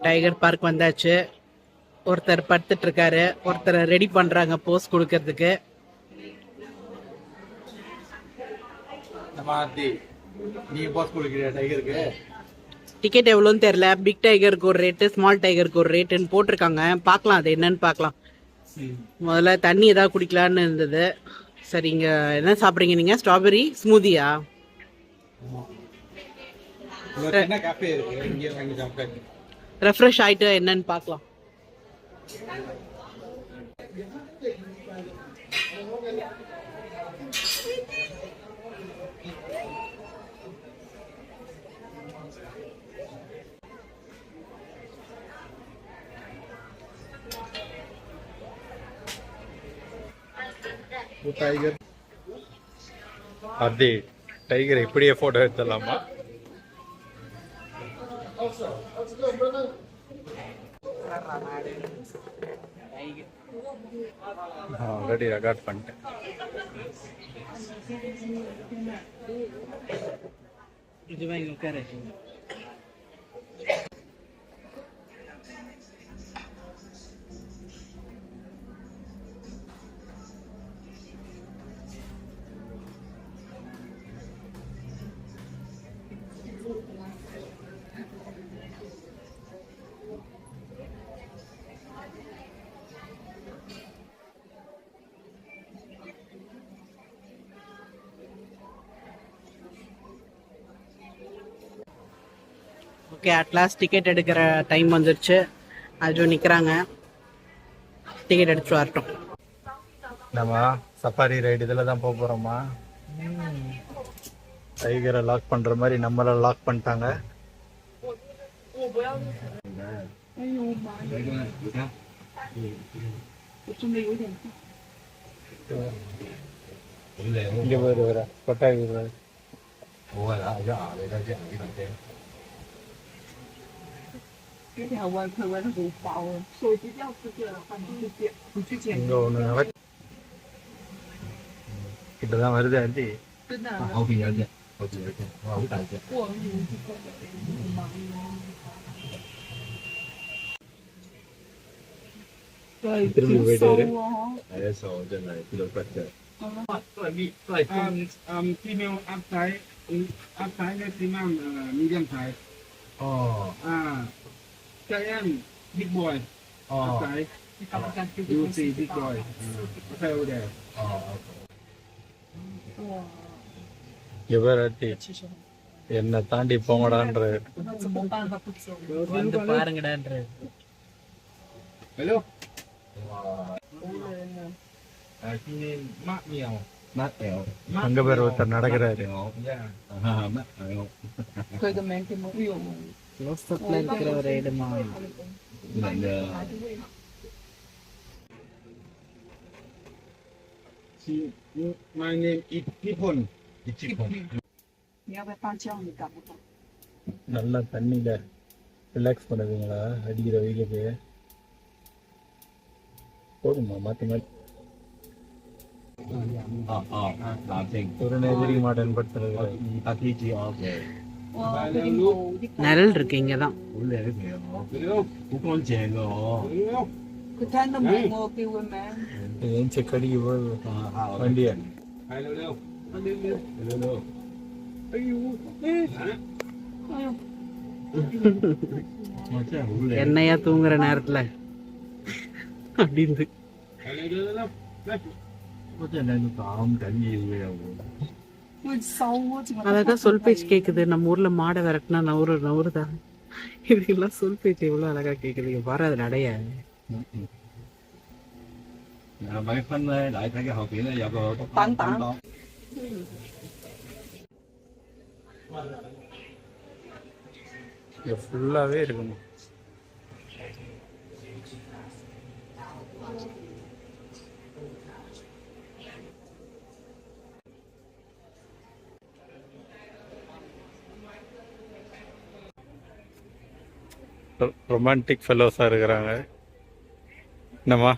Tiger park வந்தாச்சு. ஒருத்தர் படுத்துட்டு இருக்காரு, ஒருத்தர் ரெடி பண்றாங்க போஸ் கொடுக்கறதுக்கு. டிக்கெட் எவ்வளோன்னு தெரியல. பிக் டைகருக்கு ஒரு ரேட்டு, ஸ்மால் டைகருக்கு ஒரு ரேட்டுன்னு போட்டிருக்காங்க. பார்க்கலாம், அது என்னன்னு பார்க்கலாம். முதல்ல தண்ணி ஏதாவது குடிக்கலான்னு இருந்தது. சரி, இங்க என்ன சாப்பிட்றீங்க நீங்க? ஸ்ட்ராபெரி ஸ்மூதியா? ரெஃப்ரெஷ் ஆயிட்டு என்னன்னு பார்க்கலாம். டைகர் அதே டைகர் இப்படியே போட்டோ எடுத்துடலாமா? ஆல்ரெடி ரெக்கார்ட் பண்ணிட்டேன். ஓகே, அட்லாஸ்ட் டிக்கெட் எடுக்கிற டைம் வந்துருச்சு. அது நிற்கிறாங்க, டிக்கெட் எடுத்துட்டு வரட்டும். நம்ம சஃபாரி ரைடு இதில் தான் போக போகிறோமா? டைகரை லாக் பண்ணுற மாதிரி நம்மளை லாக் பண்ணிட்டாங்க. இங்கே வர கொட்டாய் இங்க ஒண்ணு இப்பதான் வருது. ஆண்டி திரும்பி போயிட்டாரு. female upside maximum medium size. Giant big boy. Upside. You see big boy. Okay over there. என்ன தாண்டி போங்கடான்ற வந்து பாருங்கடான்ற. Hello. அங்க பேர் ஒருத்தர் நடக்கிறாரு. இருக்கிற ஒரு இடமா? My name is Nipon. நல்லா தண்ணியில ரிலாக்ஸ் பண்ணுவீங்களா அடிக்கிற வெயிலுக்கு? போதுமா மாற்றி மாற்றி ஒரு எதிரி மாடன் படுத்துறது. நிழல் இருக்கு இங்கதான். ஏன் செக்கடிக்கு வண்டியா? என்னையா தூங்குற நேரத்துல அப்படின்னு அழகா சொல் பேச்சு கேக்குது. நம்ம ஊர்ல மாடை விரட்டினா நவுறுதான். இதுக்கெல்லாம் சொல் பேச்சு எவ்வளவு அழகா கேக்குது. பாரு அது நடைய. ஃபுல்லாவே இருக்குமா? ரொமான்டிக் ஃபெலோஸா இருக்கிறாங்க. என்னம்மா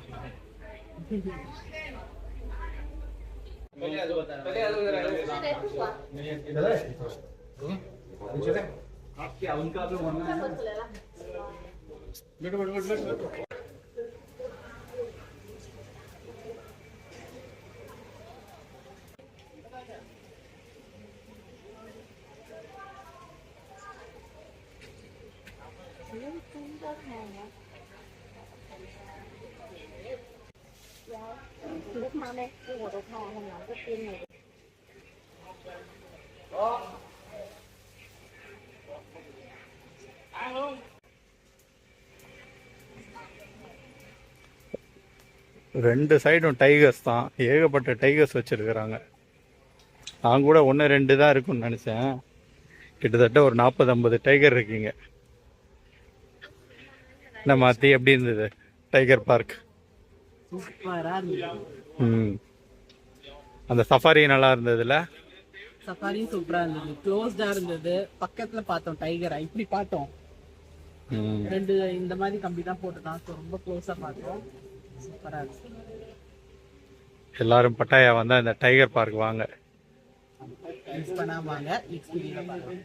nước mang đây, cái của độc họ làm cái tiên này. ரெண்டு சைடும் டைகர்ஸ் தான், ஏகப்பட்ட டைகர்ஸ் வச்சிருக்கிறாங்க. நான் கூட 1-2 தான் இருக்கும்னு நினச்சேன். கிட்டத்தட்ட ஒரு 40-50 டைகர் இருக்கீங்க. என்ன மாற்றி எப்படி இருந்தது டைகர் பார்க்? சூப்பரா இருந்தது. ம், அந்த சஃபாரி நல்லா இருந்ததுல. சஃபாரியும் சூப்பரா இருந்தது. க்ளோஸ்டா இருந்தது. பக்கத்துல பார்த்தோம் டைகரை, இப்படி பார்த்தோம். ம், ரெண்டு இந்த மாதிரி கம்பி தான் போட்டுதான், so ரொம்ப க்ளோஸா பார்த்தோம். சூப்பரா இருக்கு. எல்லாரும் பட்டாயா வந்தா இந்த டைகர் பார்க் வாங்க. மிஸ் பண்ணாம வாங்க. நெக்ஸ்ட் வீடியோல பார்க்கலாம்.